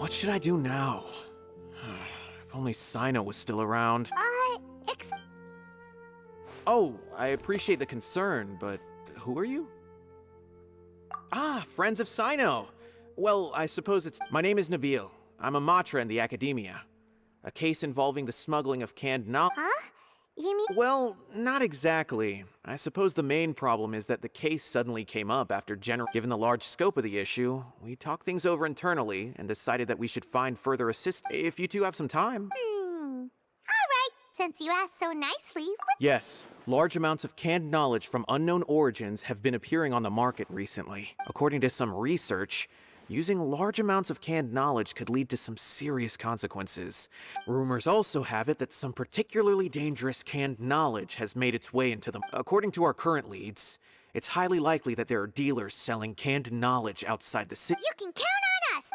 What should I do now? If only Sino was still around. Oh, I appreciate the concern, but who are you? Ah, friends of Sino! Well, I suppose it's... My name is Nabil. I'm a matra in the academia. A case involving the smuggling of canned knowledge... Huh? You mean... Well, not exactly. I suppose the main problem is that the case suddenly came up after Given the large scope of the issue, we talked things over internally and decided that we should find further assistance if you two have some time. Alright, since you asked so nicely, Yes, large amounts of canned knowledge from unknown origins have been appearing on the market recently. According to some research, using large amounts of canned knowledge could lead to some serious consequences. Rumors also have it that some particularly dangerous canned knowledge has made its way into them. According to our current leads, it's highly likely that there are dealers selling canned knowledge outside the city. you can count on us!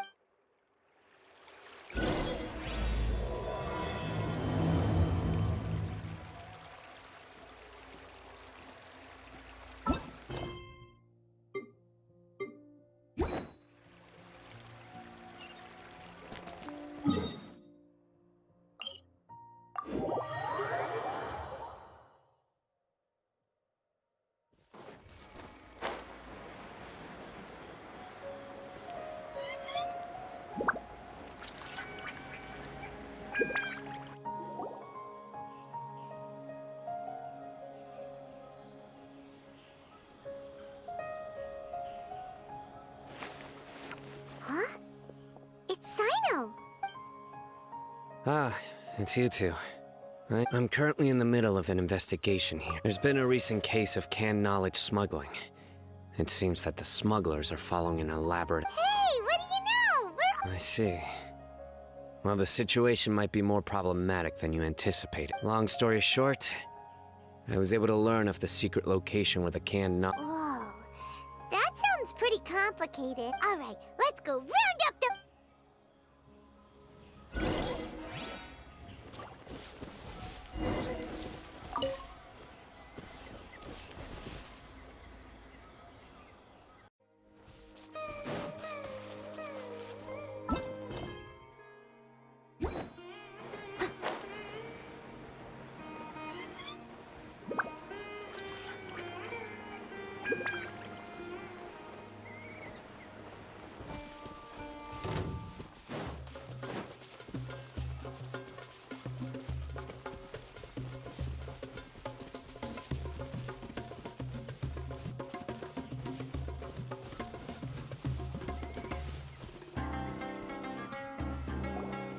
Huh? It's Sino! Ah, it's you two. I'm currently in the middle of an investigation here. There's been a recent case of canned knowledge smuggling. It seems that the smugglers are following an elaborate... Hey, what do you know? I see. Well, the situation might be more problematic than you anticipated. Long story short, I was able to learn of the secret location where the canned knowledge... Whoa, that sounds pretty complicated. Alright, let's go round up the...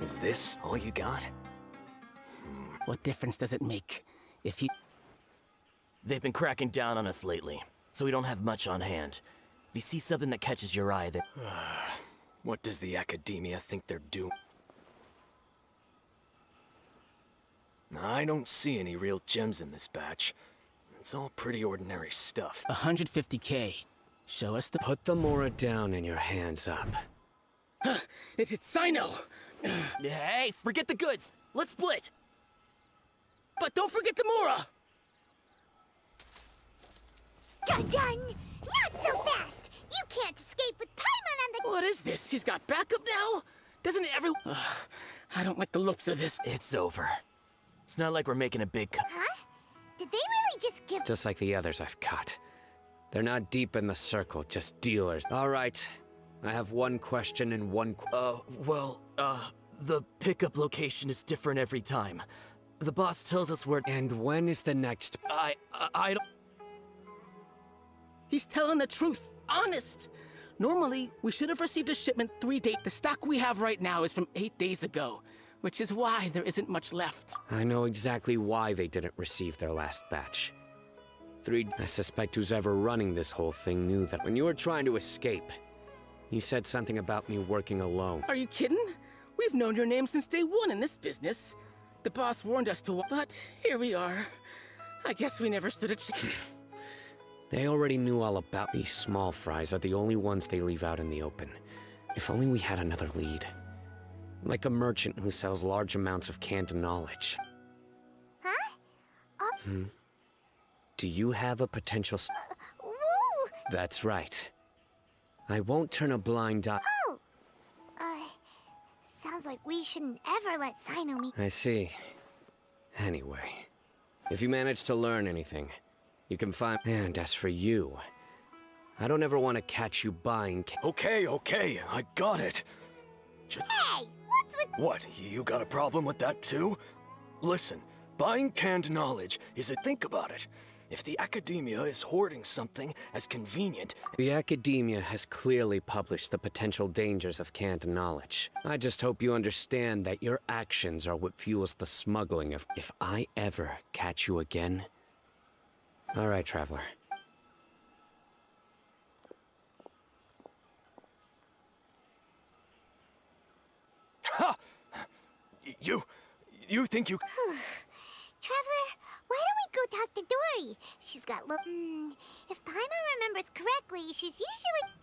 Is this all you got? What difference does it make if you... They've been cracking down on us lately, so we don't have much on hand. If you see something that catches your eye, then... What does the academia think they're doing? I don't see any real gems in this batch. It's all pretty ordinary stuff. 150K. Show us the... Put the Mora down and your hands up. It's Sino! Hey, forget the goods! Let's split! But don't forget the Mora! Dun-dun! Not so fast! You can't escape with Paimon on the... What is this? He's got backup now? Doesn't every... I don't like the looks of this. It's over. It's not like we're making a big cut. Huh? Did they really just give... Just like the others I've caught. They're not deep in the circle, just dealers. All right. I have one question and one... The pickup location is different every time. The boss tells us where... And when is the next... I don't... He's telling the truth. Honest. Normally, we should have received a shipment 3 days. The stock we have right now is from 8 days ago, which is why there isn't much left. I know exactly why they didn't receive their last batch. I suspect who's ever running this whole thing knew that when you were trying to escape, you said something about me working alone. Are you kidding? We've known your name since day one in this business. The boss warned us to... But here we are. I guess we never stood a chance. They already knew all about these small fries are the only ones they leave out in the open. If only we had another lead. Like a merchant who sells large amounts of canned knowledge. Huh? Do you have a potential... Woo! That's right. I won't turn a blind eye... Oh! But we shouldn't ever let Sino meet. I see. Anyway, if you manage to learn anything, you can find... And as for you, I don't ever want to catch you buying... Okay, I got it. Hey, what's with... What, you got a problem with that too? Listen, buying canned knowledge is a... Think about it. If the academia is hoarding something as convenient... The academia has clearly published the potential dangers of canned knowledge. I just hope you understand that your actions are what fuels the smuggling of... If I ever catch you again... All right, Traveler. Ha! You think you... Traveler, why don't we go talk to Dory? She's got if Paimon remembers correctly, she's usually...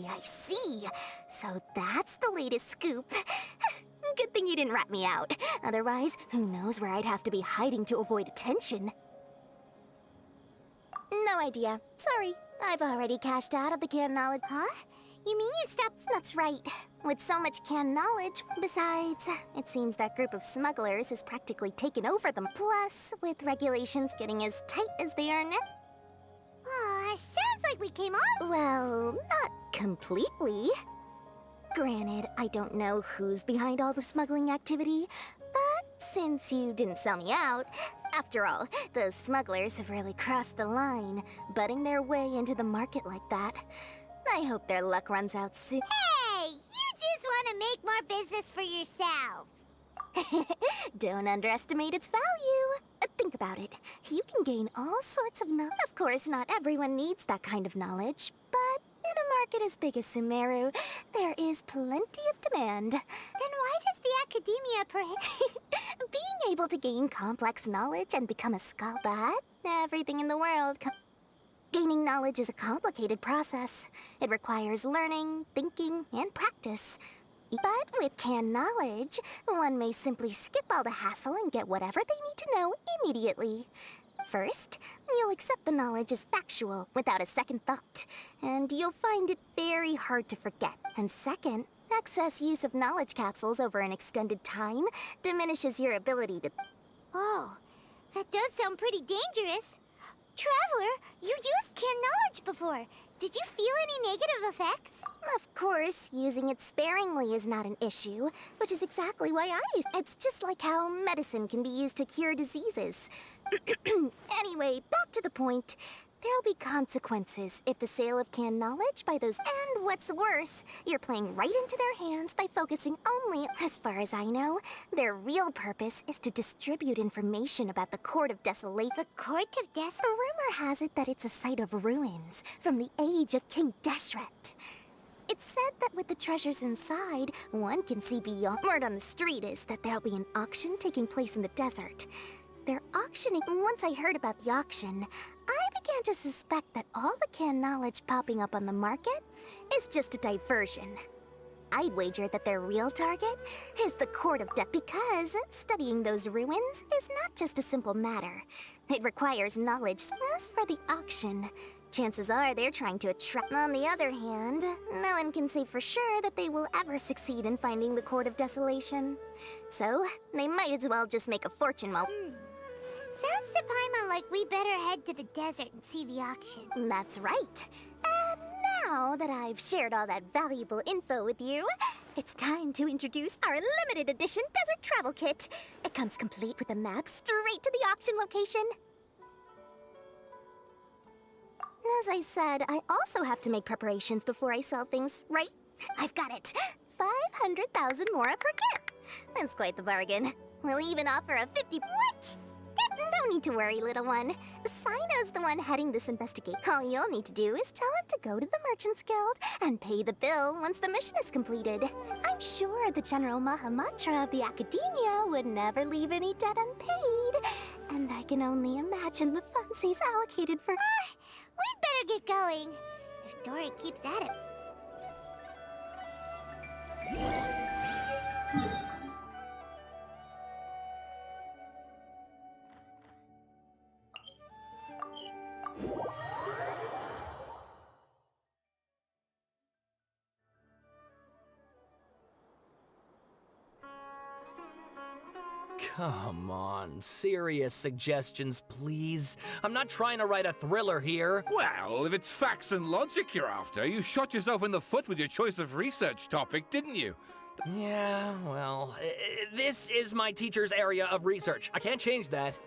I see. So that's the latest scoop. Good thing you didn't rat me out. Otherwise, who knows where I'd have to be hiding to avoid attention. No idea. Sorry. I've already cashed out of the canned knowledge. Huh? You mean you stopped? That's right. With so much canned knowledge, besides, it seems that group of smugglers has practically taken over them. Plus, with regulations getting as tight as they are now. Sounds like we came on. Well, not completely. Granted, I don't know who's behind all the smuggling activity, but since you didn't sell me out, after all, those smugglers have really crossed the line, butting their way into the market like that. I hope their luck runs out soon. Hey, you just want to make more business for yourself. Don't underestimate its value. Think about it. You can gain all sorts of knowledge. Of course, not everyone needs that kind of knowledge, but in a market as big as Sumeru, there is plenty of demand. Then why does the academia prohibit being able to gain complex knowledge and become a scholar? But everything in the world... Gaining knowledge is a complicated process. It requires learning, thinking, and practice. But with canned knowledge, one may simply skip all the hassle and get whatever they need to know immediately. First, you'll accept the knowledge as factual without a second thought, and you'll find it very hard to forget. And second, excess use of knowledge capsules over an extended time diminishes your ability to... Oh, that does sound pretty dangerous. Traveler, you used canned knowledge before. Did you feel any negative effects? Of course, using it sparingly is not an issue, which is exactly why I use it. It's just like how medicine can be used to cure diseases. Anyway, back to the point. There'll be consequences if the sale of canned knowledge by those... And what's worse, you're playing right into their hands by focusing only... As far as I know, their real purpose is to distribute information about the Court of Desolation. The Court of Desolation? Rumor has it that it's a site of ruins from the age of King Deshret. It's said that with the treasures inside, one can see beyond... Word on the street is that there'll be an auction taking place in the desert. They're auctioning... Once I heard about the auction, I began to suspect that all the canned knowledge popping up on the market is just a diversion. I'd wager that their real target is the Court of Death, because studying those ruins is not just a simple matter. It requires knowledge. As for the auction, chances are they're trying to attract... On the other hand, no one can say for sure that they will ever succeed in finding the Court of Desolation. So, they might as well just make a fortune while... Sounds to Paimon like we better head to the desert and see the auction. That's right. And now that I've shared all that valuable info with you, it's time to introduce our limited edition desert travel kit. It comes complete with a map straight to the auction location. As I said, I also have to make preparations before I sell things, right? I've got it. 500,000 mora per kit. That's quite the bargain. We'll even offer a 50... What? No need to worry, little one. Sino's the one heading this investigation. All you'll need to do is tell him to go to the Merchants Guild and pay the bill once the mission is completed. I'm sure the General Mahamatra of the Academia would never leave any debt unpaid. And I can only imagine the funds he's allocated for... We'd better get going. If Dory keeps at it. Come on, serious suggestions, please. I'm not trying to write a thriller here. Well, if it's facts and logic you're after, you shot yourself in the foot with your choice of research topic, didn't you? Yeah, well, this is my teacher's area of research. I can't change that.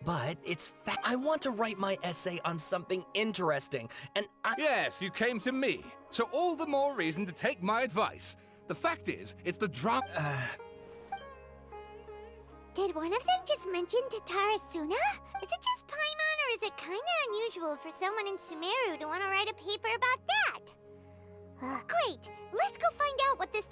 But it's I want to write my essay on something interesting, and Yes, you came to me. So all the more reason to take my advice. The fact is, it's the drop... Did one of them just mention Tatarasuna? Is it just Paimon, or is it kinda unusual for someone in Sumeru to want to write a paper about that? Great! Let's go find out what this...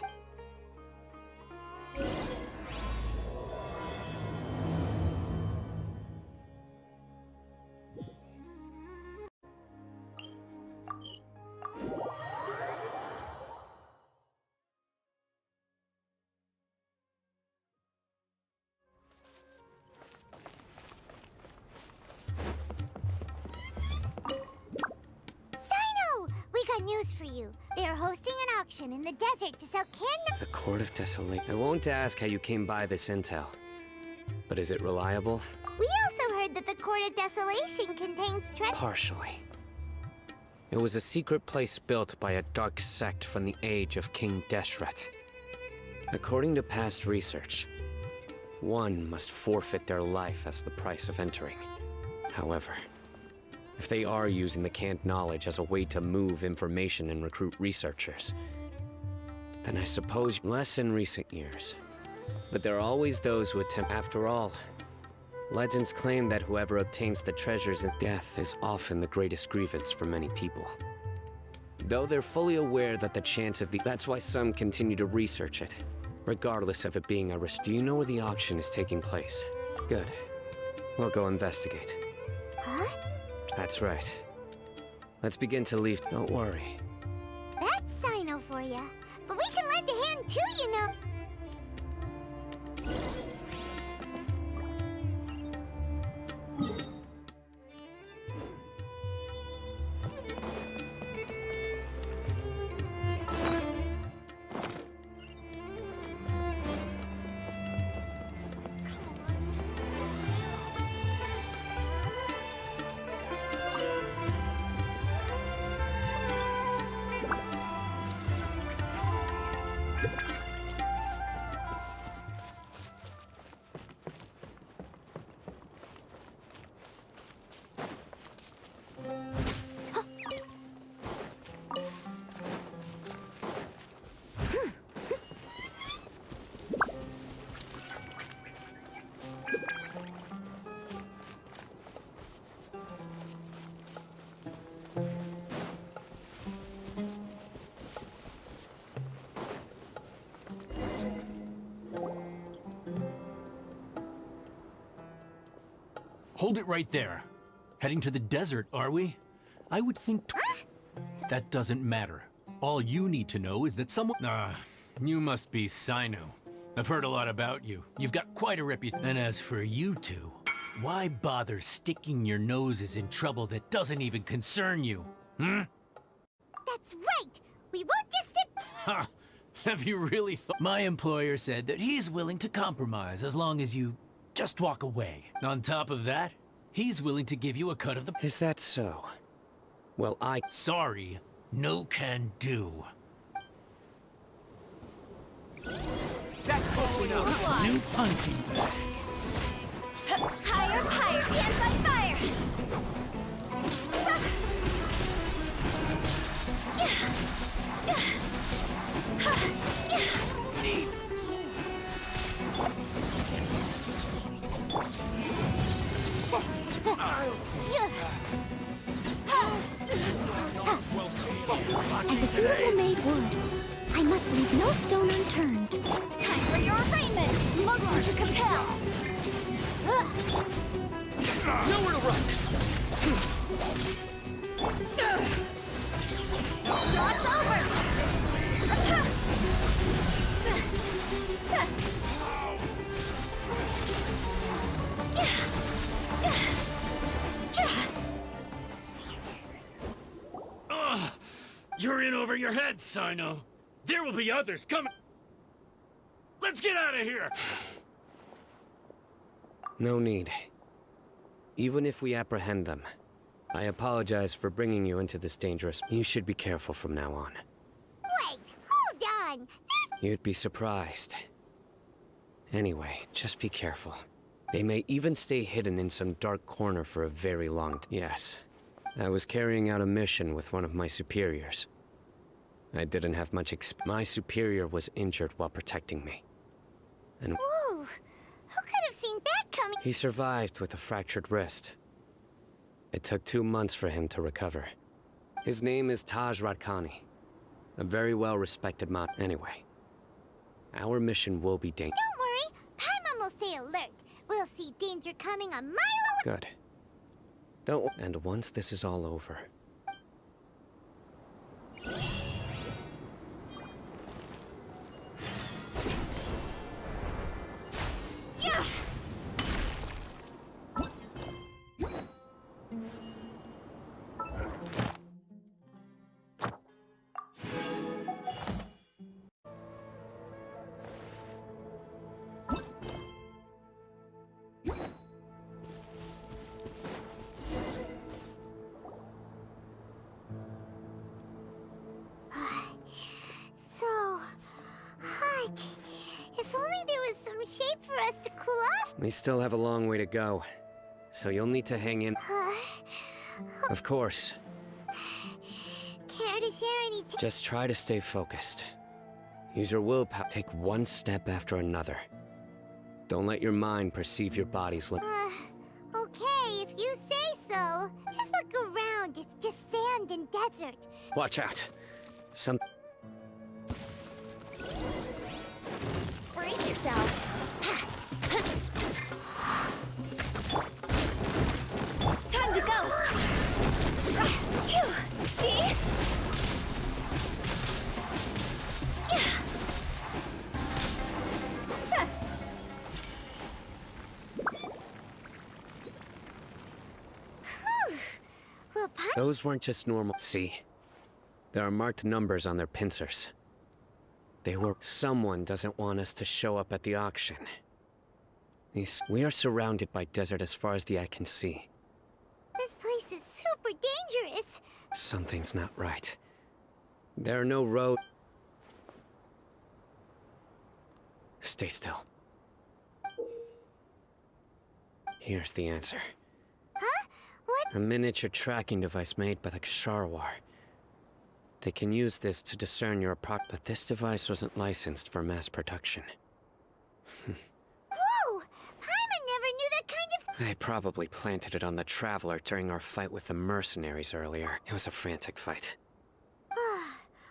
news for you. They're hosting an auction in the desert to sell canned... The Court of Desolation. I won't ask how you came by this intel. But is it reliable? We also heard that the Court of Desolation contains Partially. It was a secret place built by a dark sect from the age of King Deshret. According to past research, one must forfeit their life as the price of entering. However, if they are using the canned knowledge as a way to move information and recruit researchers, then I suppose less in recent years. But there are always those who attempt. After all, legends claim that whoever obtains the treasures in death is often the greatest grievance for many people. Though they're fully aware that the chance of that's why some continue to research it, regardless of it being a risk. Do you know where the auction is taking place? Good. We'll go investigate. Huh? That's right. Let's begin to leave. Don't worry. That's Sino for ya. But we can lend a hand too, you know. Hold it right there. Heading to the desert, are we? I would think... That doesn't matter. All you need to know is that someone... you must be Sino. I've heard a lot about you. You've got quite a reputation. And as for you two, why bother sticking your noses in trouble that doesn't even concern you? That's right! We won't just sit... Ha! Have you really thought... My employer said that he's willing to compromise as long as you just walk away. On top of that, he's willing to give you a cut of the... Is that so? Well, Sorry, no can do. That's close enough. New punching bag. Higher, higher, hands on fire! As a dutiful maid would, I must leave no stone unturned. Time for your arraignment! Motion to compel! Nowhere to run! Job's over! You're in over your head, Sino. There will be others coming. Let's get out of here! No need. Even if we apprehend them, I apologize for bringing you into this dangerous... You should be careful from now on. Wait, hold on. There's... You'd be surprised. Anyway, just be careful. They may even stay hidden in some dark corner for a very long time. Yes, I was carrying out a mission with one of my superiors. I didn't have much My superior was injured while protecting me. And Whoa, who could have seen that coming? he survived with a fractured wrist. It took 2 months for him to recover. His name is Taj Radkani, a very well-respected mod. Anyway, our mission will be Don't worry, Paimon will stay alert. We'll see danger coming a mile away. Good. Don't. And once this is all over. So hot. If only there was some shade for us to cool off. We still have a long way to go, so you'll need to hang in. Of course. Care to share any tips? Just try to stay focused. Use your willpower. Take one step after another. Don't let your mind perceive your body's limit. Okay, if you say so. Just look around. It's just sand and desert. Watch out. Some... Brace yourselves. Time to go. Phew. See? Well, Those weren't just normal... See? There are marked numbers on their pincers. They were... Someone doesn't want us to show up at the auction. We are surrounded by desert as far as the eye can see. This place is super dangerous. Something's not right. There are no roads. Stay still. Here's the answer. Huh? What? A miniature tracking device made by the Ksharwar. They can use this to discern your but this device wasn't licensed for mass production. Whoa! Paimon never knew that kind of... They probably planted it on the Traveler during our fight with the mercenaries earlier. It was a frantic fight.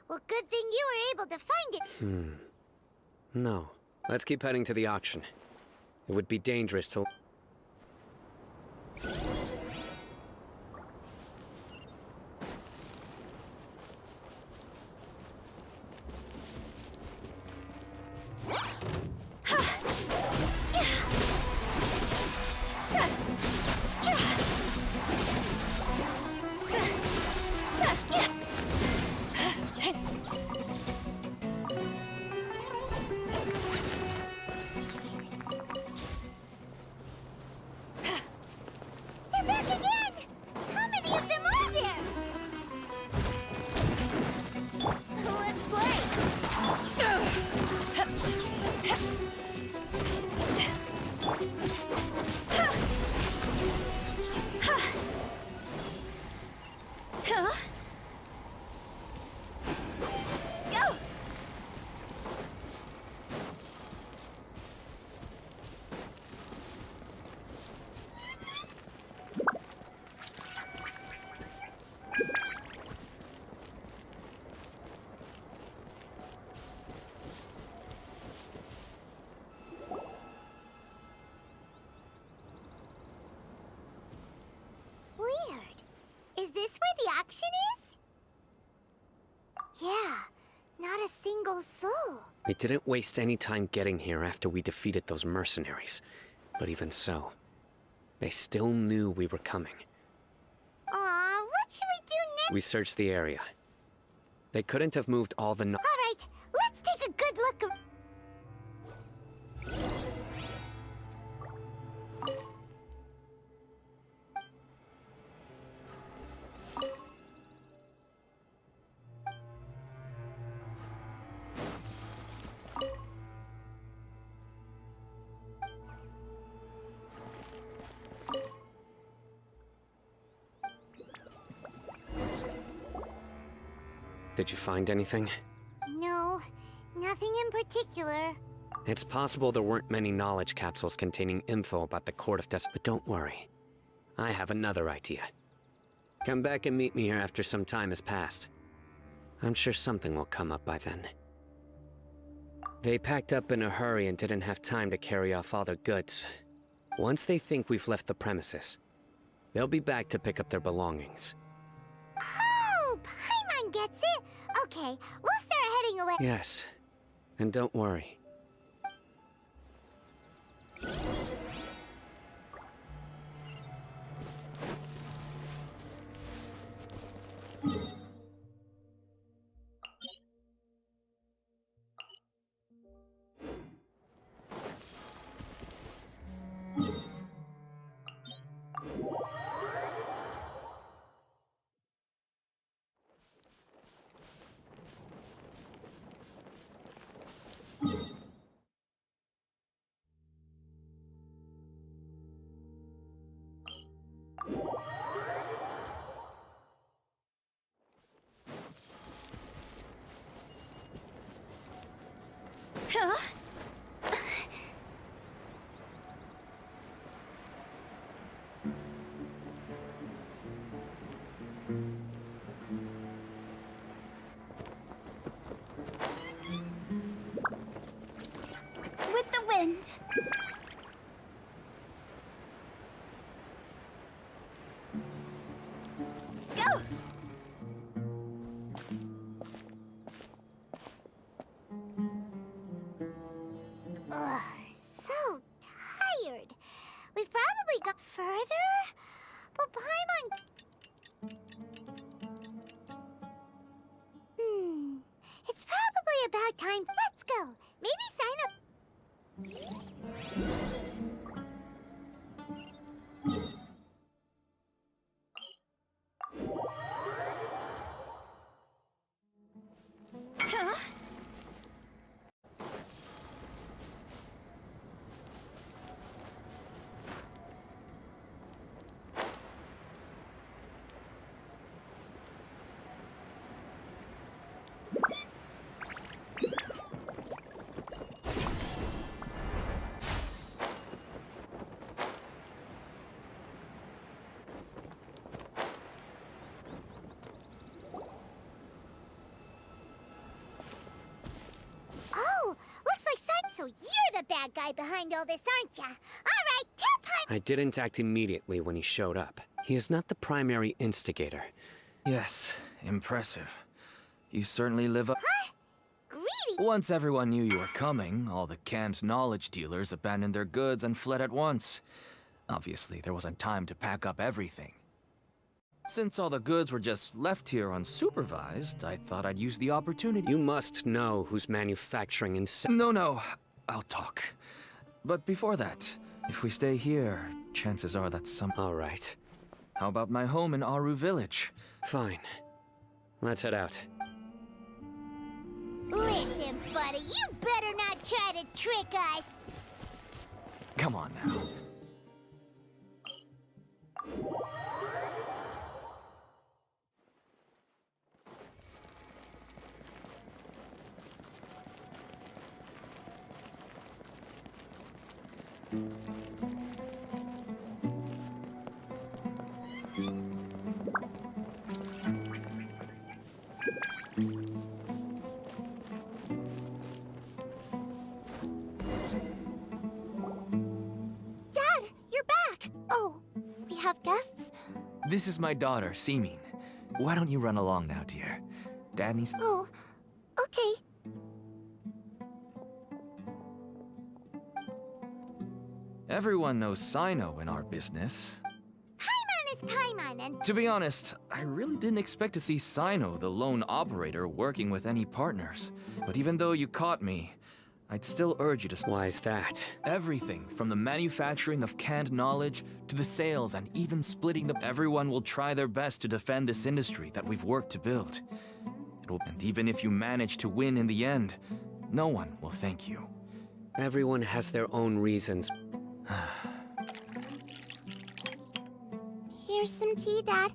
Well, good thing you were able to find it. No. Let's keep heading to the auction. It would be dangerous to... direction is? Yeah, not a single soul. We didn't waste any time getting here after we defeated those mercenaries. But even so, they still knew we were coming. Aw, what should we do next? We searched the area. They couldn't have moved all the Alright, let's take a good look. Did you find anything? No, nothing in particular. It's possible there weren't many knowledge capsules containing info about the Court of Death, but don't worry. I have another idea. Come back and meet me here after some time has passed. I'm sure something will come up by then. They packed up in a hurry and didn't have time to carry off all their goods. Once they think we've left the premises, they'll be back to pick up their belongings. Oh, Paimon gets it. Okay, we'll start heading away. Yes, and don't worry. With the wind. Go! Ugh, so tired. We've probably got further, but Paimon... It's probably about time. Let's go. Maybe sign up. Huh? Oh, looks like so you're the bad guy behind all this, aren't ya? All right, tell Paimon. I didn't act immediately when he showed up. He is not the primary instigator. Yes, impressive. You certainly live up. Greedy. Once everyone knew you were coming, all the canned knowledge dealers abandoned their goods and fled at once. Obviously, there wasn't time to pack up everything. Since all the goods were just left here unsupervised, I thought I'd use the opportunity. You must know who's manufacturing and No, I'll talk. But before that, if we stay here, chances are that some... All right. How about my home in Aru Village? Fine. Let's head out. Listen, buddy, you better not try to trick us. Come on now. Dad, you're back. Oh, we have guests? This is my daughter, Simin. Why don't you run along now, dear? Dad needs... Oh, okay. Everyone knows Sino in our business. Paimon is Paimon, and To be honest, I really didn't expect to see Sino, the lone operator, working with any partners. But even though you caught me, I'd still urge you to... Why is that? Everything, from the manufacturing of canned knowledge, to the sales and even splitting the... Everyone will try their best to defend this industry that we've worked to build. And even if you manage to win in the end, no one will thank you. Everyone has their own reasons. here's some tea, Dad.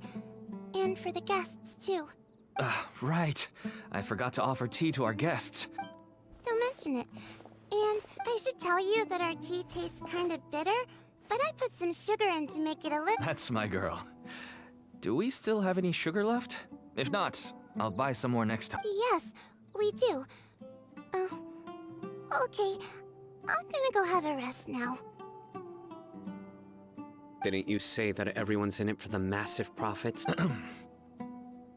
And for the guests, too. Right. I forgot to offer tea to our guests. Don't mention it. And I should tell you that our tea tastes kind of bitter, but I put some sugar in to make it a little... That's my girl. Do we still have any sugar left? If not, I'll buy some more next time. Yes, we do. Okay. I'm gonna go have a rest now. Didn't you say that everyone's in it for the massive profits?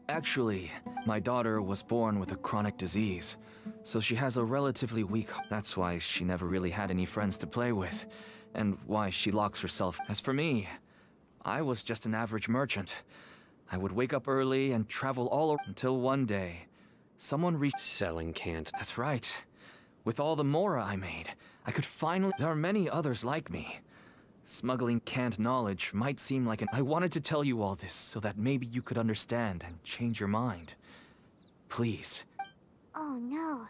Actually, my daughter was born with a chronic disease, so she has a relatively weak... That's why she never really had any friends to play with, and why she locks herself. As for me, I was just an average merchant. I would wake up early and travel all over until one day, someone reached... Selling canned. That's right. With all the mora I made, I could finally... There are many others like me. Smuggling canned knowledge might seem like an... I wanted to tell you all this so that maybe you could understand and change your mind. Please. Oh no.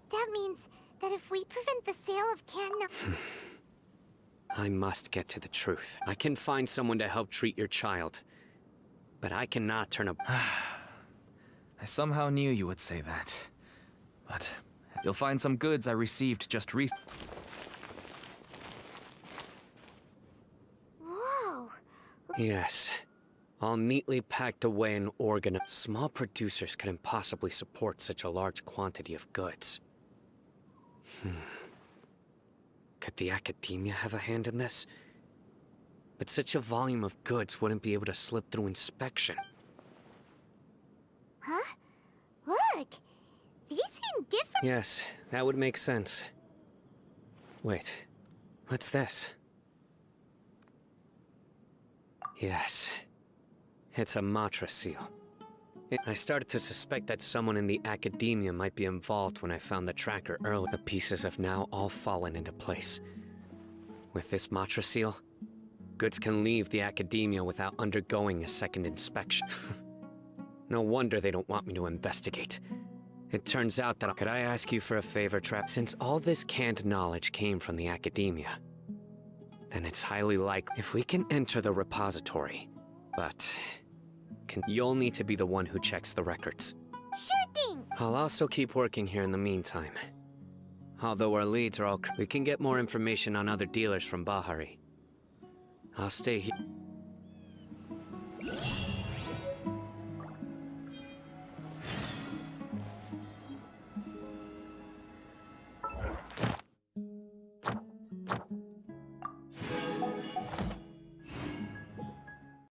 That means that if we prevent the sale of canned... I must get to the truth. I can find someone to help treat your child. But I cannot turn a... I somehow knew you would say that. But you'll find some goods I received just recently. Whoa. Yes. All neatly packed away and organized. Small producers couldn't possibly support such a large quantity of goods. Could the academia have a hand in this? But such a volume of goods wouldn't be able to slip through inspection. Huh? Look! These seem different. Yes, that would make sense. Wait, what's this? Yes, it's a Matra seal. I started to suspect that someone in the academia might be involved when I found the tracker earlier. The pieces have now all fallen into place. With this Matra seal, goods can leave the academia without undergoing a second inspection. No wonder they don't want me to investigate. It turns out that... Could I ask you for a favor, Trap? Since all this canned knowledge came from the academia, then it's highly likely if we can enter the repository. But... you'll need to be the one who checks the records. Sure thing! I'll also keep working here in the meantime. Although our leads are all... We can get more information on other dealers from Bahari. I'll stay here.